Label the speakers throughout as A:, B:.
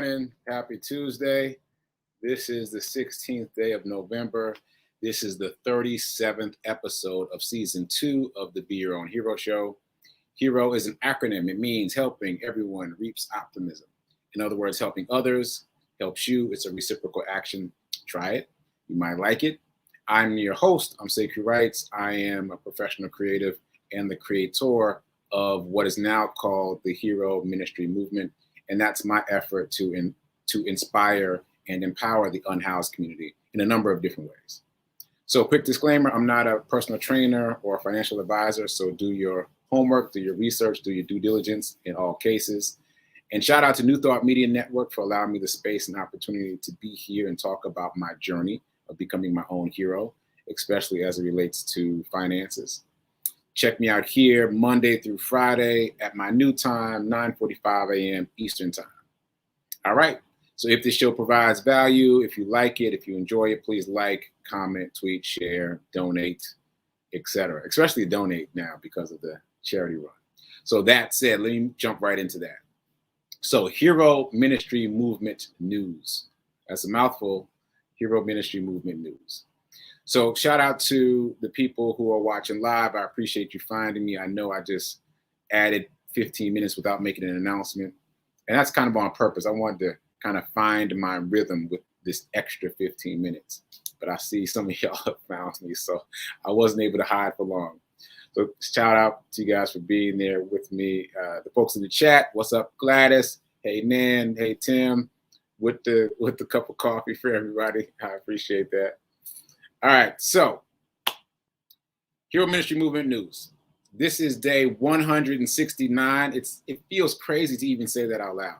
A: morning. Happy Tuesday. This is the 16th day of November. This is the 37th episode of season 2 of the Be Your Own Hero show. HERO is an acronym. It means helping everyone reaps optimism. In other words, helping others helps you. It's a reciprocal action. Try it. You might like it. I'm your host. I'm sekouwrites. I am a professional creative and the creator of what is now called the Hero Ministry Movement. And that's my effort to inspire and empower the unhoused community in a number of different ways. So quick disclaimer, I'm not a personal trainer or a financial advisor, so do your homework, do your research, do your due diligence in all cases. And shout out to New Thought Media Network for allowing me the space and opportunity to be here and talk about my journey of becoming my own hero, especially as it relates to finances. Check me out here Monday through Friday at my new time, 9:45 a.m. Eastern time. All right. So if this show provides value, if you like it, if you enjoy it, please like, comment, tweet, share, donate, etc. Especially donate now because of the charity run. So that said, let me jump right into that. So Hero Ministry Movement News. That's a mouthful. Hero Ministry Movement News. So shout out to the people who are watching live. I appreciate you finding me. I know I just added 15 minutes without making an announcement. And that's kind of on purpose. I wanted to kind of find my rhythm with this extra 15 minutes. But I see some of y'all have found me, so I wasn't able to hide for long. So shout out to you guys for being there with me. The folks in the chat, what's up, Gladys? Hey, Nan. Hey, Tim. With the cup of coffee for everybody. I appreciate that. All right, so Hero Ministry Movement News. This is day 169. It feels crazy to even say that out loud.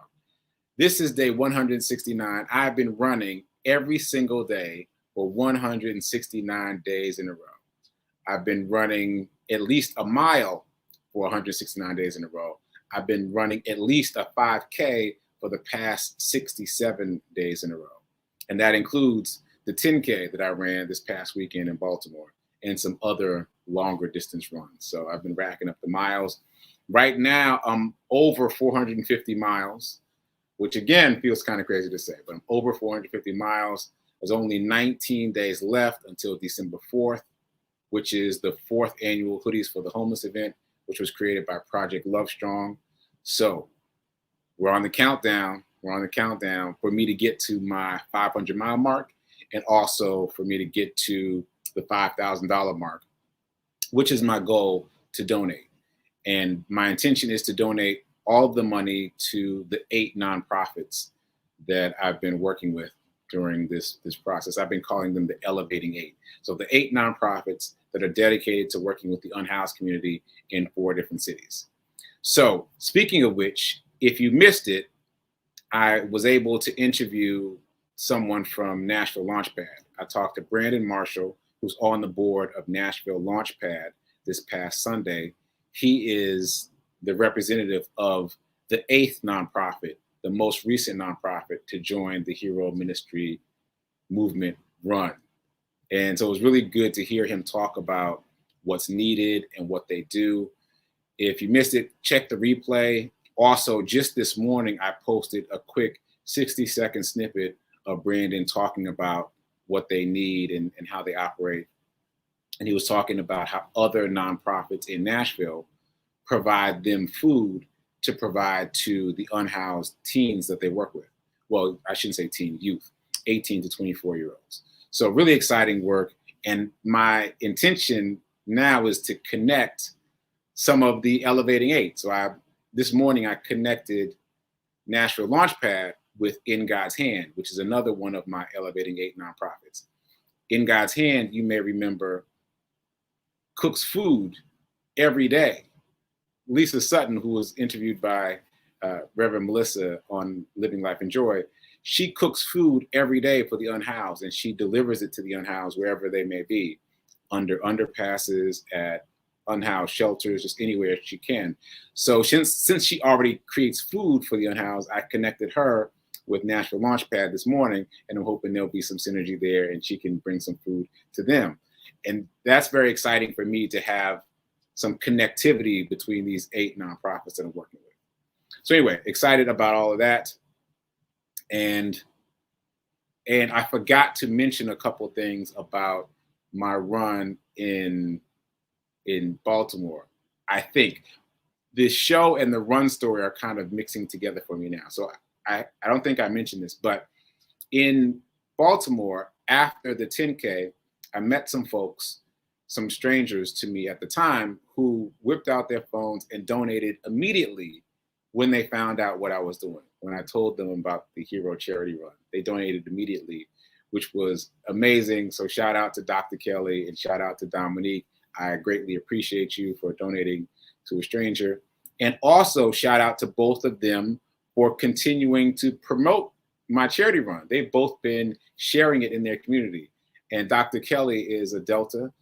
A: This is day 169. I've been running every single day for 169 days in a row. I've been running at least a mile for 169 days in a row. I've been running at least a 5K for the past 67 days in a row. And that includes the 10K that I ran this past weekend in Baltimore and some other longer distance runs. So I've been racking up the miles. Right now, I'm over 450 miles, which again feels kind of crazy to say, but I'm over 450 miles. There's only 19 days left until December 4th, which is the 4th annual Hoodies for the Homeless event, which was created by Project Love Strong. So we're on the countdown. We're on the countdown for me to get to my 500-mile mark and also for me to get to the $5,000 mark, which is my goal to donate. And my intention is to donate all of the money to the 8 nonprofits that I've been working with during this process. I've been calling them the Elevating 8. So the 8 nonprofits that are dedicated to working with the unhoused community in 4 different cities. So speaking of which, if you missed it, I was able to interview someone from Nashville Launchpad. I talked to Brandon Marshall, who's on the board of Nashville Launchpad this past Sunday. He is the representative of the 8th nonprofit, the most recent nonprofit to join the Hero Ministry Movement run. And so it was really good to hear him talk about what's needed and what they do. If you missed it, check the replay. Also, just this morning, I posted a quick 60-second snippet of Brandon talking about what they need and how they operate. And he was talking about how other nonprofits in Nashville provide them food to provide to the unhoused teens that they work with. Well, I shouldn't say teen, youth, 18 to 24-year-olds. So really exciting work. And my intention now is to connect some of the Elevating 8. So this morning I connected Nashville Launchpad with In God's Hand, which is another one of my Elevating 8 nonprofits. In God's Hand, you may remember, cooks food every day. Lisa Sutton, who was interviewed by Reverend Melissa on Living Life in Joy, she cooks food every day for the unhoused, and she delivers it to the unhoused wherever they may be, under underpasses, at unhoused shelters, just anywhere she can. So since she already creates food for the unhoused, I connected her with Nashville Launchpad this morning, and I'm hoping there'll be some synergy there and she can bring some food to them. And that's very exciting for me to have some connectivity between these 8 nonprofits that I'm working with. So anyway, excited about all of that. And I forgot to mention a couple things about my run in Baltimore. I think this show and the run story are kind of mixing together for me now. So I don't think I mentioned this, but in Baltimore, after the 10K, I met some folks, some strangers to me at the time, who whipped out their phones and donated immediately when they found out what I was doing. When I told them about the Hero Charity Run, they donated immediately, which was amazing. So shout out to Dr. Kelly and shout out to Dominique. I greatly appreciate you for donating to a stranger. And also shout out to both of them for continuing to promote my charity run. They've both been sharing it in their community. And Dr. Kelly is a Delta.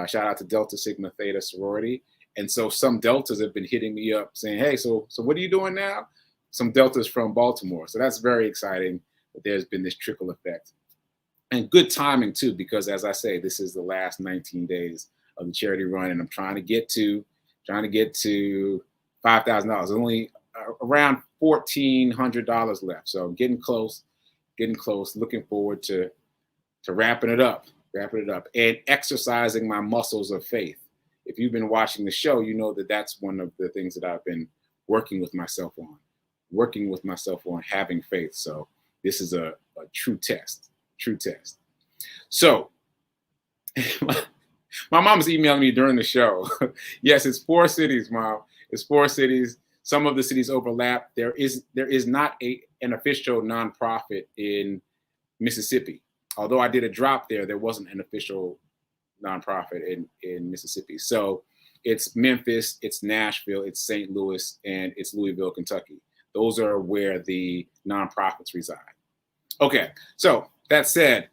A: Shout out to Delta Sigma Theta sorority. And so some Deltas have been hitting me up saying, hey, so what are you doing now? Some Deltas from Baltimore. So that's very exciting that there's been this trickle effect. And good timing too, because as I say, this is the last 19 days of the charity run, and I'm trying to get to $5,000. Only around $1,400 left. So getting close. Looking forward to wrapping it up and exercising my muscles of faith. If you've been watching the show, you know that that's one of the things that I've been working with myself on having faith. So this is a true test. So my mom's emailing me during the show. Yes, it's 4 cities, Mom. It's 4 cities. Some of the cities overlap. There is not an official nonprofit in Mississippi. Although I did a drop there wasn't an official nonprofit in Mississippi. So it's Memphis, it's Nashville, it's St. Louis, and it's Louisville, Kentucky. Those are where the nonprofits reside. Okay, so that said,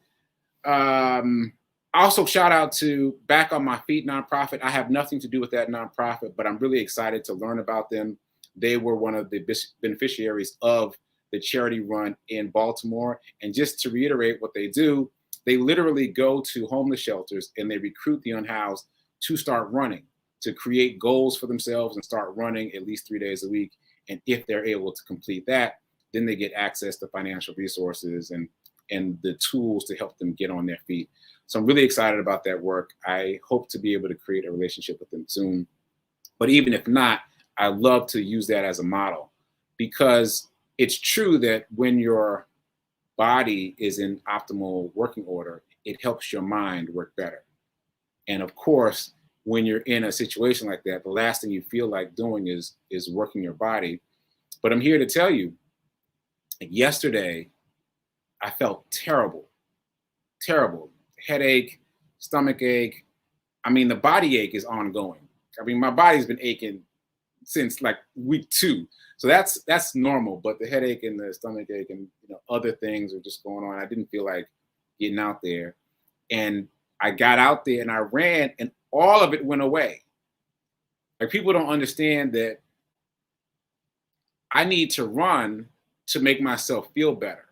A: also shout out to Back on My Feet nonprofit. I have nothing to do with that nonprofit, but I'm really excited to learn about them. They were one of the beneficiaries of the charity run in Baltimore. And just to reiterate what they do, they literally go to homeless shelters and they recruit the unhoused to start running, to create goals for themselves and start running at least 3 days a week. And if they're able to complete that, then they get access to financial resources and the tools to help them get on their feet. So I'm really excited about that work. I hope to be able to create a relationship with them soon. But even if not, I love to use that as a model, because it's true that when your body is in optimal working order, it helps your mind work better. And of course, when you're in a situation like that, the last thing you feel like doing is working your body. But I'm here to tell you, yesterday, I felt terrible. Headache, stomach ache. I mean, the body ache is ongoing. I mean, my body's been aching since like week 2. So that's normal, but the headache and the stomach ache and other things are just going on. I didn't feel like getting out there. And I got out there and I ran and all of it went away. Like, people don't understand that I need to run to make myself feel better.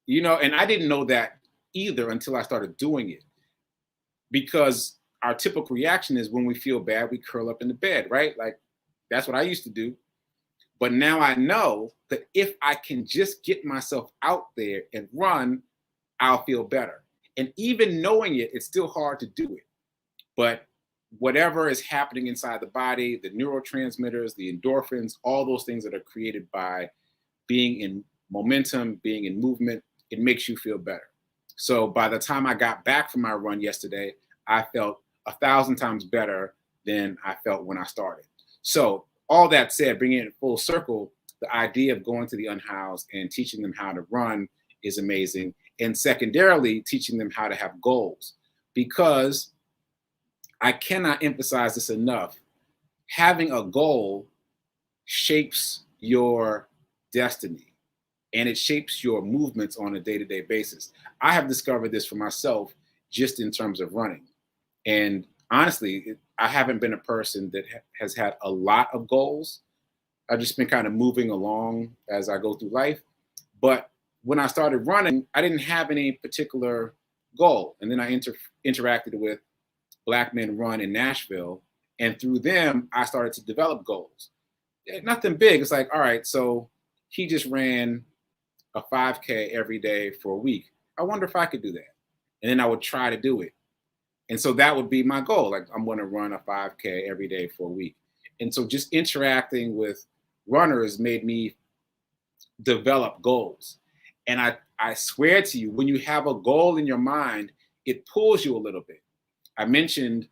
A: And I didn't know that either until I started doing it, because our typical reaction is when we feel bad, we curl up in the bed, right? Like, that's what I used to do. But now I know that if I can just get myself out there and run, I'll feel better. And even knowing it, it's still hard to do it. But whatever is happening inside the body, the neurotransmitters, the endorphins, all those things that are created by being in momentum, being in movement, it makes you feel better. So by the time I got back from my run yesterday, I felt 1,000 times better than I felt when I started. So all that said, bringing it full circle, the idea of going to the unhoused and teaching them how to run is amazing. And secondarily, teaching them how to have goals, because I cannot emphasize this enough. Having a goal shapes your destiny and it shapes your movements on a day-to-day basis. I have discovered this for myself just in terms of running. And honestly, I haven't been a person that has had a lot of goals. I've just been kind of moving along as I go through life. But when I started running, I didn't have any particular goal. And then I interacted with Black Men Run in Nashville. And through them, I started to develop goals. Nothing big. It's like, all right, so he just ran a 5K every day for a week. I wonder if I could do that. And then I would try to do it. And so that would be my goal. Like, I'm going to run a 5K every day for a week. And so just interacting with runners made me develop goals. And I swear to you, when you have a goal in your mind, it pulls you a little bit. I mentioned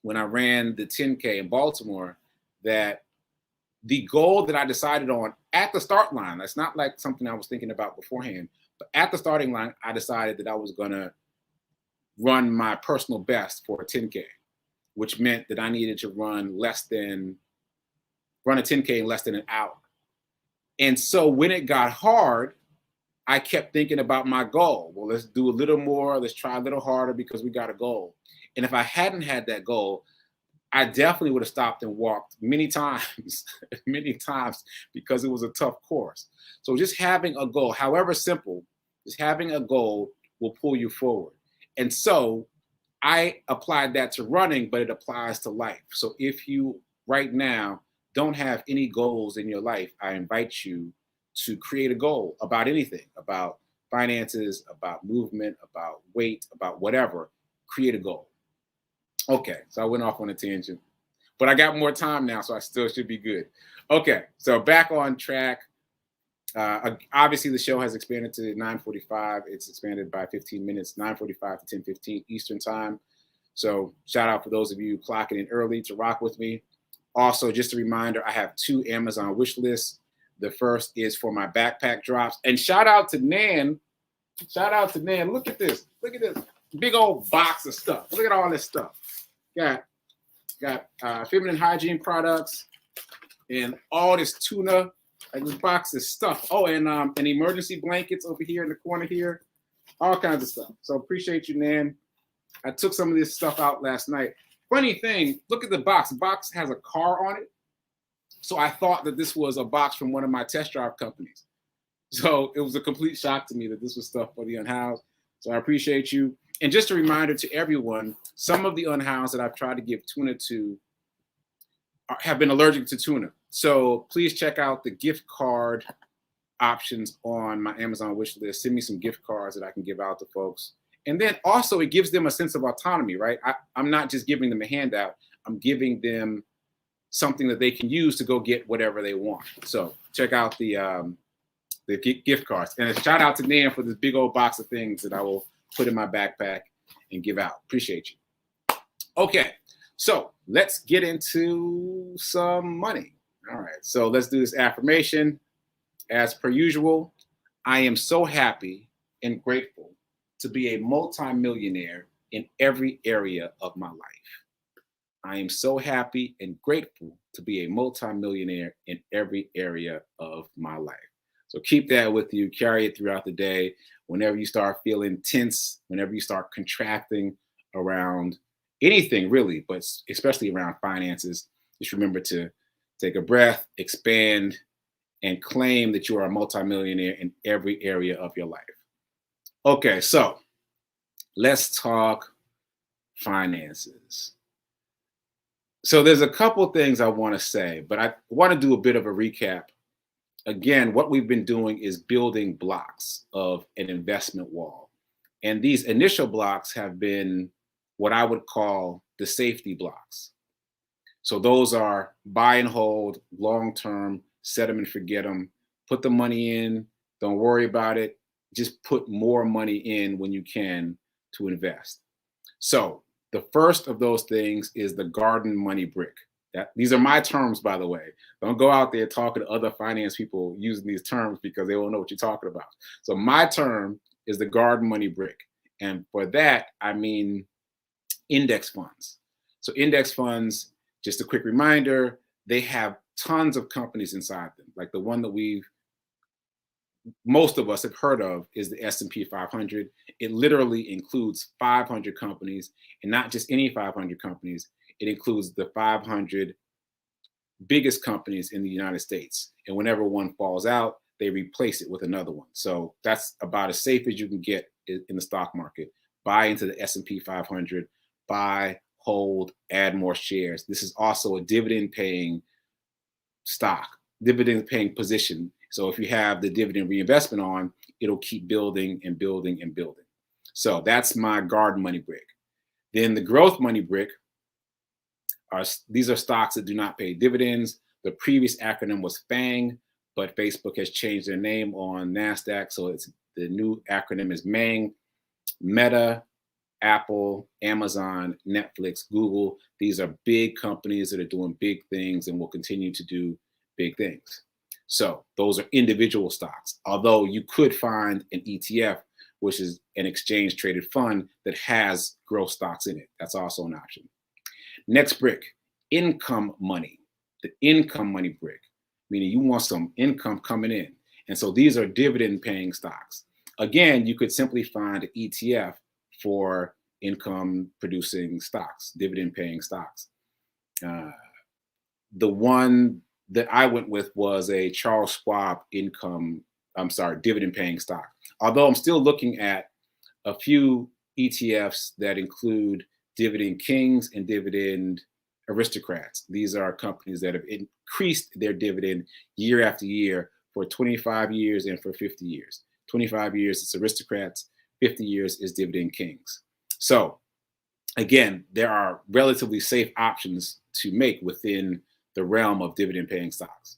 A: when I ran the 10K in Baltimore that the goal that I decided on at the start line, that's not like something I was thinking about beforehand, but at the starting line, I decided that I was going to run my personal best for a 10K, which meant that I needed to run a 10K in less than an hour. And so when it got hard, I kept thinking about my goal. Well, let's do a little more. Let's try a little harder because we got a goal. And if I hadn't had that goal, I definitely would have stopped and walked many times, many times, because it was a tough course. So just having a goal, however simple, just having a goal will pull you forward. And so I applied that to running, but it applies to life. So if you right now don't have any goals in your life, I invite you to create a goal about anything, about finances, about movement, about weight, about whatever. Create a goal. Okay, so I went off on a tangent, but I got more time now, so I still should be good. Okay, so back on track. Obviously, the show has expanded to 9:45. It's expanded by 15 minutes, 9:45 to 10:15 Eastern time. So shout out for those of you clocking in early to rock with me. Also, just a reminder, I have 2 Amazon wish lists. The first is for my backpack drops. And shout out to Nan. Shout out to Nan. Look at this. Look at this big old box of stuff. Look at all this stuff. Got feminine hygiene products and all this tuna. Like, this box is stuff. Oh, and emergency blankets over here in the corner here. All kinds of stuff. So appreciate you, Nan. I took some of this stuff out last night. Funny thing, look at the box. The box has a car on it. So I thought that this was a box from one of my test drive companies. So it was a complete shock to me that this was stuff for the unhoused. So I appreciate you. And just a reminder to everyone, some of the unhoused that I've tried to give tuna to have been allergic to tuna. So please check out the gift card options on my Amazon wish list. Send me some gift cards that I can give out to folks. And then also it gives them a sense of autonomy, right? I'm not just giving them a handout. I'm giving them something that they can use to go get whatever they want. So check out the gift cards. And a shout out to Nan for this big old box of things that I will put in my backpack and give out. Appreciate you. Okay, so let's get into some money. All right, so let's do this affirmation. As per usual, I am so happy and grateful to be a multimillionaire in every area of my life. I am so happy and grateful to be a multimillionaire in every area of my life. So keep that with you, carry it throughout the day. Whenever you start feeling tense, whenever you start contracting around anything really, but especially around finances, just remember to take a breath, expand, and claim that you are a multimillionaire in every area of your life. Okay, so let's talk finances. So there's a couple things I want to say, but I want to do a bit of a recap. Again, what we've been doing is building blocks of an investment wall. And these initial blocks have been what I would call the safety blocks. So those are buy and hold, long-term, set them and forget them, put the money in, don't worry about it, just put more money in when you can to invest. So the first of those things is the garden money brick. These are my terms, by the way. Don't go out there talking to other finance people using these terms because they won't know what you're talking about. So my term is the garden money brick. And for that, I mean index funds. So index funds, just a quick reminder, they have tons of companies inside them. Like the one that most of us have heard of is the S&P 500. It literally includes 500 companies, and not just any 500 companies. It includes the 500 biggest companies in the United States. And whenever one falls out, they replace it with another one. So that's about as safe as you can get in the stock market. Buy into the S&P 500, buy, hold, add more shares. This is also a dividend paying stock, dividend paying position. So if you have the dividend reinvestment on, it'll keep building and building and building. So that's my garden money brick. Then the growth money brick these are stocks that do not pay dividends. The previous acronym was FANG, but Facebook has changed their name on NASDAQ. So the new acronym is MANG. Meta, Apple, Amazon, Netflix, Google. These are big companies that are doing big things and will continue to do big things. So those are individual stocks. Although you could find an ETF, which is an exchange traded fund that has growth stocks in it. That's also an option. Next brick, income money. The income money brick, meaning you want some income coming in. And so these are dividend paying stocks. Again, you could simply find an ETF for income producing stocks, dividend paying stocks. The one that I went with was a Charles Schwab dividend paying stock. Although I'm still looking at a few ETFs that include dividend kings and dividend aristocrats. These are companies that have increased their dividend year after year for 25 years and for 50 years. 25 years it's aristocrats, 50 years is dividend kings. So again, there are relatively safe options to make within the realm of dividend paying stocks.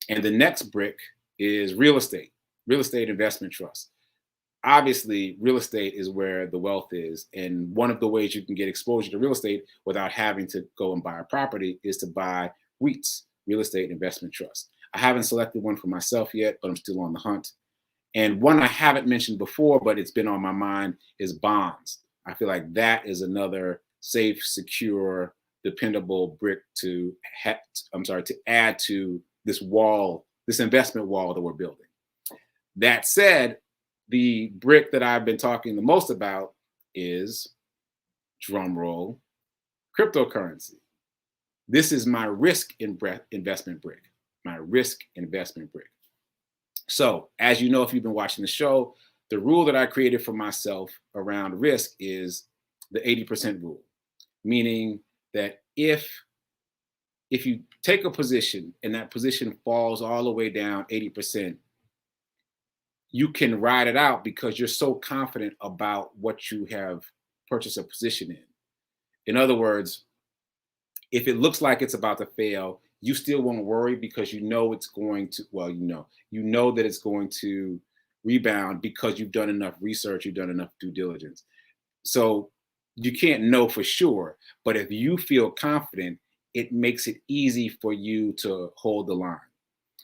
A: And the next brick is real estate investment trust. Obviously, real estate is where the wealth is. And one of the ways you can get exposure to real estate without having to go and buy a property is to buy REITs, real estate investment trust. I haven't selected one for myself yet, but I'm still on the hunt. And one I haven't mentioned before, but it's been on my mind, is bonds. I feel like that is another safe, secure, dependable brick to add to this wall, this investment wall that we're building. That said, the brick that I've been talking the most about is, drum roll, cryptocurrency. This is my risk investment brick, my risk investment brick. So as you know, if you've been watching the show, the rule that I created for myself around risk is the 80% rule, meaning that if you take a position and that position falls all the way down 80%, you can ride it out because you're so confident about what you have purchased a position in. In other words, if it looks like it's about to fail, you still won't worry because you know it's going to, you know that it's going to rebound because you've done enough research, you've done enough due diligence. So you can't know for sure, but if you feel confident, it makes it easy for you to hold the line.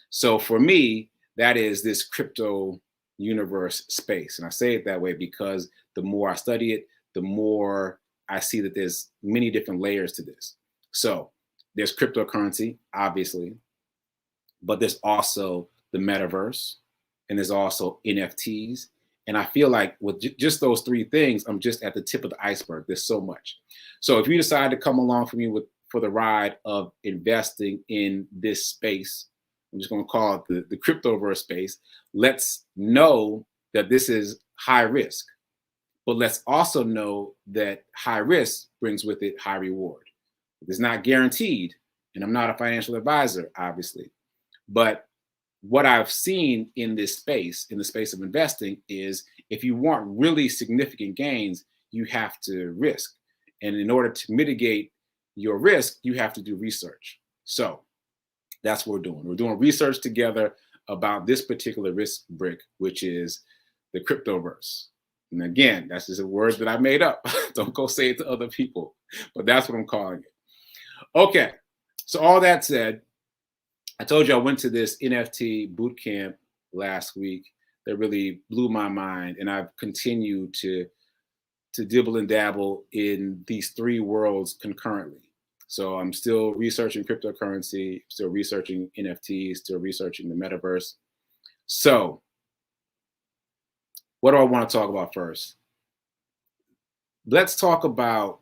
A: So for me, that is this crypto universe space. And I say it that way because the more I study it, the more I see that there's many different layers to this. So there's cryptocurrency, obviously, but there's also the metaverse, and there's also NFTs. And I feel like with just those three things, I'm just at the tip of the iceberg. There's so much. So if you decide to come along for the ride of investing in this space, I'm just going to call it the cryptoverse space. Let's know that this is high risk, but let's also know that high risk brings with it high reward. It's not guaranteed, and I'm not a financial advisor, obviously, but what I've seen in this space, in the space of investing, is if you want really significant gains, you have to risk. And in order to mitigate your risk, you have to do research. So that's what we're doing. We're doing research together about this particular risk brick, which is the cryptoverse. And again, that's just a word that I made up. Don't go say it to other people, but that's what I'm calling it. Okay, so all that said, I told you I went to this NFT boot camp last week that really blew my mind, and I've continued to dibble and dabble in these three worlds concurrently. So I'm still researching cryptocurrency, still researching NFTs, still researching the metaverse. So what do I want to talk about first? Let's talk about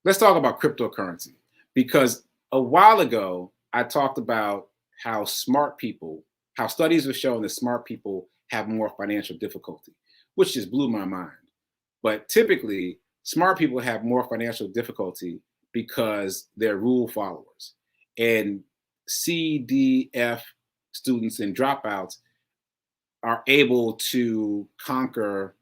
A: cryptocurrency, because a while ago I talked about how studies have shown that smart people have more financial difficulty, which just blew my mind. But typically, smart people have more financial difficulty because they're rule followers. And CDF students and dropouts are able to conquer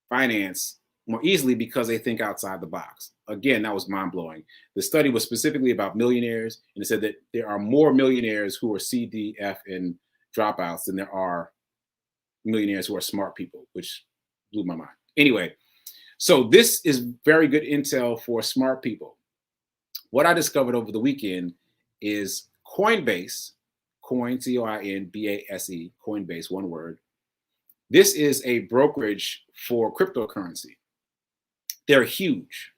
A: finance more easily because they think outside the box. Again, that was mind-blowing. The study was specifically about millionaires, and it said that there are more millionaires who are C, D, F, and dropouts than there are millionaires who are smart people, which blew my mind. Anyway, so this is very good intel for smart people. What I discovered over the weekend is Coinbase, coin, C-O-I-N-B-A-S-E, Coinbase, one word. This is a brokerage for cryptocurrency. They're huge.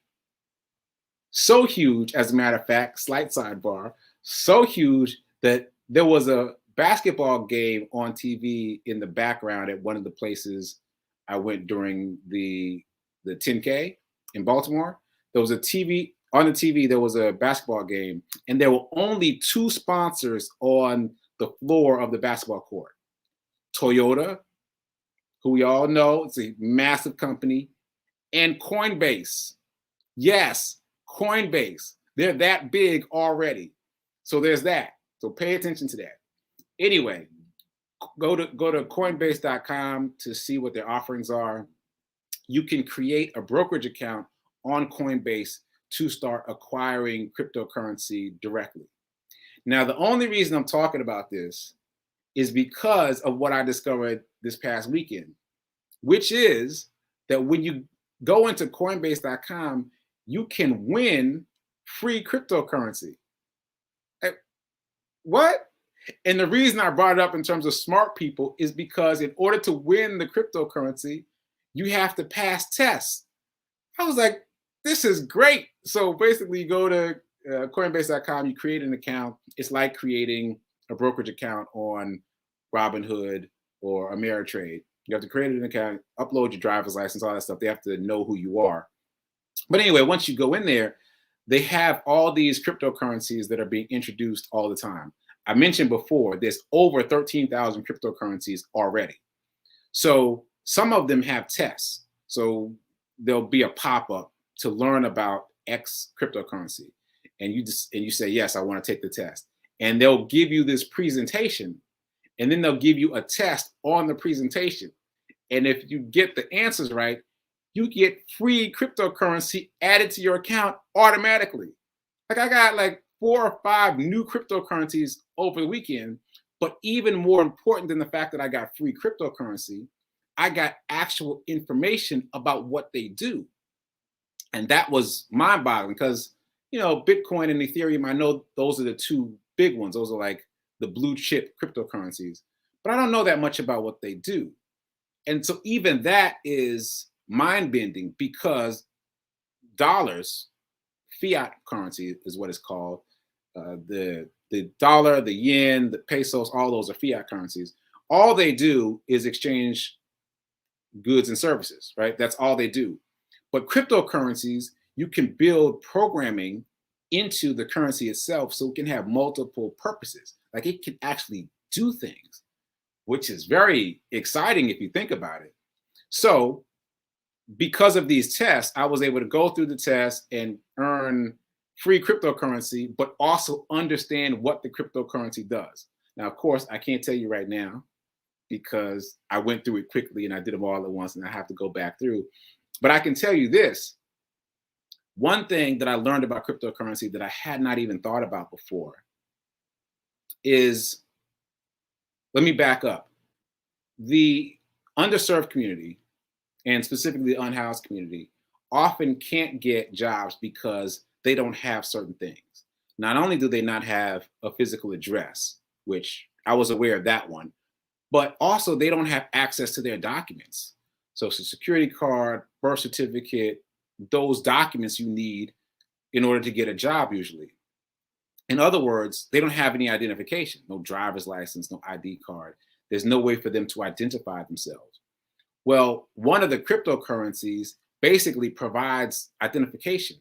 A: So huge, as a matter of fact, slight sidebar, so huge that there was a basketball game on TV in the background at one of the places I went during the 10K in Baltimore. There was a TV, on the TV, there was a basketball game, and there were only two sponsors on the floor of the basketball court. Toyota, who we all know, it's a massive company, and Coinbase. Yes, Coinbase. They're that big already. So there's that. So pay attention to that. Anyway, go to coinbase.com to see what their offerings are. You can create a brokerage account on Coinbase to start acquiring cryptocurrency directly. Now, the only reason I'm talking about this is because of what I discovered this past weekend, which is that when you go into coinbase.com, you can win free cryptocurrency. What? And the reason I brought it up in terms of smart people is because in order to win the cryptocurrency, you have to pass tests. I was like, this is great. So basically, you go to coinbase.com, you create an account. It's like creating a brokerage account on Robinhood or Ameritrade. You have to create an account, upload your driver's license, all that stuff. They have to know who you are. But anyway, once you go in there, they have all these cryptocurrencies that are being introduced all the time. I mentioned before, there's over 13,000 cryptocurrencies already. So some of them have tests. So there'll be a pop-up to learn about X cryptocurrency. And you say, yes, I want to take the test. And they'll give you this presentation, and then they'll give you a test on the presentation. And if you get the answers right, you get free cryptocurrency added to your account automatically. Like I got like 4 or 5 new cryptocurrencies over the weekend, but even more important than the fact that I got free cryptocurrency, I got actual information about what they do. And that was mind-boggling because, you know, Bitcoin and Ethereum, I know those are the two big ones. Those are like the blue chip cryptocurrencies, but I don't know that much about what they do. And so even that is mind-bending because dollars, fiat currency is what it's called. The dollar, the yen, the pesos, all those are fiat currencies. All they do is exchange goods and services, right? That's all they do. But cryptocurrencies, you can build programming into the currency itself so it can have multiple purposes. Like it can actually do things, which is very exciting if you think about it. So because of these tests, I was able to go through the test and earn free cryptocurrency, but also understand what the cryptocurrency does. Now, of course, I can't tell you right now because I went through it quickly and I did them all at once and I have to go back through. But I can tell you this. One thing that I learned about cryptocurrency that I had not even thought about before is, let me back up. The underserved community, and specifically the unhoused community, often can't get jobs because they don't have certain things. Not only do they not have a physical address, which I was aware of that one, but also they don't have access to their documents. Social Security card, birth certificate, those documents you need in order to get a job usually. In other words, they don't have any identification, no driver's license, no ID card. There's no way for them to identify themselves. Well, one of the cryptocurrencies basically provides identification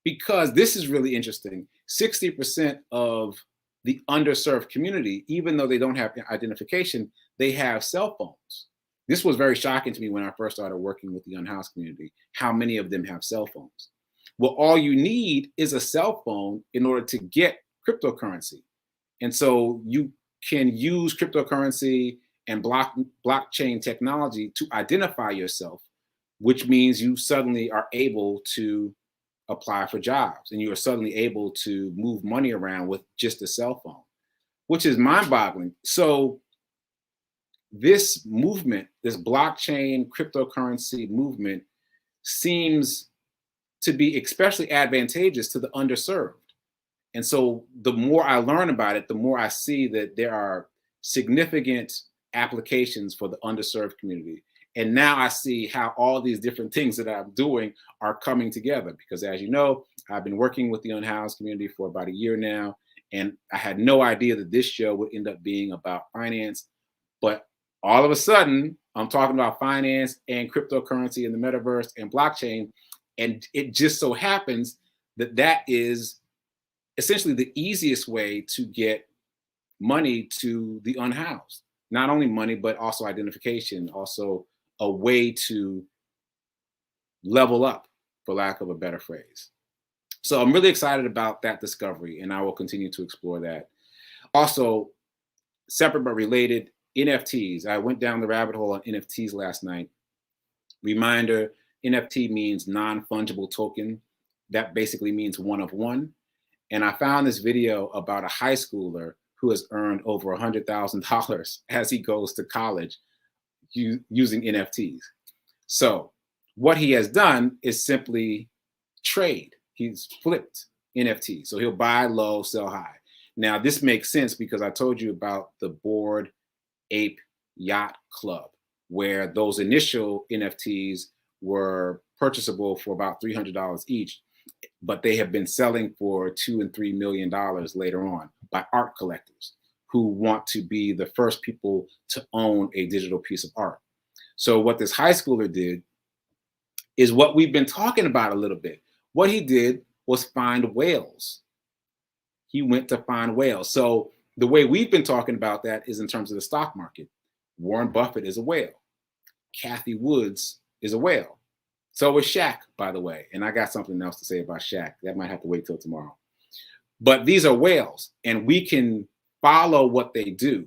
A: because this is really interesting. 60% of the underserved community, even though they don't have identification, they have cell phones. This was very shocking to me when I first started working with the unhoused community, how many of them have cell phones. Well, all you need is a cell phone in order to get cryptocurrency. And so you can use cryptocurrency and blockchain technology to identify yourself, which means you suddenly are able to apply for jobs and you are suddenly able to move money around with just a cell phone, which is mind-boggling. So this movement, this blockchain cryptocurrency movement, seems to be especially advantageous to the underserved. And so the more I learn about it, the more I see that there are significant applications for the underserved community. And now I see how all these different things that I'm doing are coming together. Because as you know, I've been working with the unhoused community for about a year now. And I had no idea that this show would end up being about finance. But all of a sudden, I'm talking about finance and cryptocurrency and the metaverse and blockchain. And it just so happens that that is essentially the easiest way to get money to the unhoused. Not only money, but also identification, also a way to level up, for lack of a better phrase. So I'm really excited about that discovery, and I will continue to explore that. Also, separate but related, NFTs. I went down the rabbit hole on NFTs last night. Reminder, NFT means non-fungible token. That basically means one of one. And I found this video about a high schooler who has earned over $100,000 as he goes to college using NFTs. So what he has done is simply trade. He's flipped NFTs. So he'll buy low, sell high. Now this makes sense because I told you about the Bored Ape Yacht Club, where those initial NFTs were purchasable for about $300 each, but they have been selling for $2 and $3 million later on by art collectors who want to be the first people to own a digital piece of art. So what this high schooler did is what we've been talking about a little bit. What he did was find whales. He went to find whales. So the way we've been talking about that is in terms of the stock market. Warren Buffett is a whale. Kathy Woods is a whale. So is Shaq, by the way. And I got something else to say about Shaq. That might have to wait till tomorrow. But these are whales, and we can follow what they do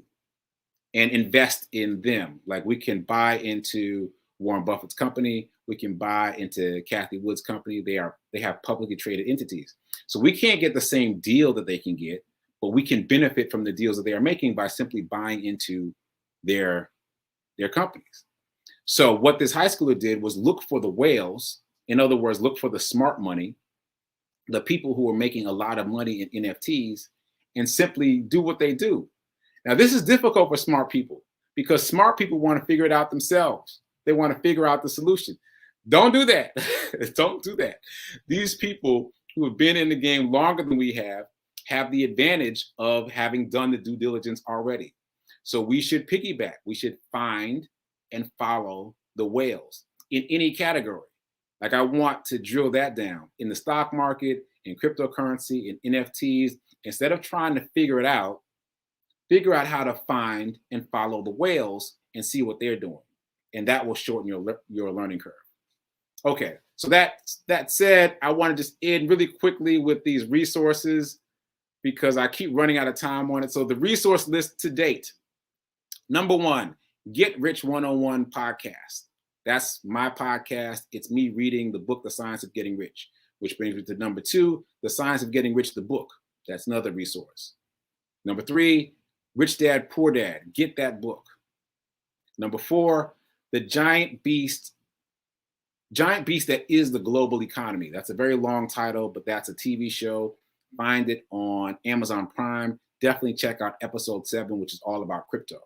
A: and invest in them. Like we can buy into Warren Buffett's company. We can buy into Kathy Woods' company. They have publicly traded entities. So we can't get the same deal that they can get, but we can benefit from the deals that they are making by simply buying into their companies. So what this high schooler did was look for the whales. In other words, look for the smart money, the people who are making a lot of money in NFTs, and simply do what they do. Now, this is difficult for smart people because smart people want to figure it out themselves. They want to figure out the solution. Don't do that. Don't do that. These people who have been in the game longer than we have the advantage of having done the due diligence already. So we should piggyback. We should find and follow the whales in any category. Like I want to drill that down in the stock market, in cryptocurrency, in NFTs. Instead of trying to figure it out, figure out how to find and follow the whales and see what they're doing. And that will shorten your learning curve. Okay, so that said, I want to just end really quickly with these resources because I keep running out of time on it. So the resource list to date. Number one, Get Rich 101 podcast. That's my podcast. It's me reading the book, The Science of Getting Rich, which brings me to number two, The Science of Getting Rich, the book. That's another resource. Number three, Rich Dad, Poor Dad. Get that book. Number four, The Giant Beast That Is the Global Economy. That's a very long title, but that's a TV show. Find it on Amazon Prime. Definitely check out episode 7, which is all about crypto.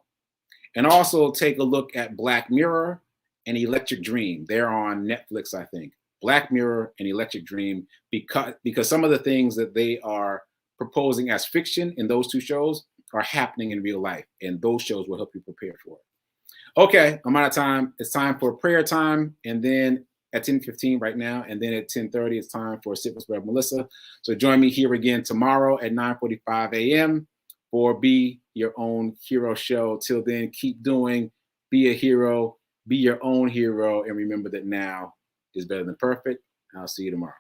A: And also take a look at Black Mirror and Electric Dream. They're on Netflix, I think. Black Mirror and Electric Dream, because some of the things that they are proposing as fiction in those two shows are happening in real life, and those shows will help you prepare for it. Okay, I'm out of time. It's time for prayer time, and then at 10:15 right now, and then at 10:30 it's time for Sit with Rev Melissa. So join me here again tomorrow at 9:45 a.m. for Be Your Own Hero show. Till then, keep doing, be a hero, be your own hero, and remember that now is better than perfect. I'll see you tomorrow.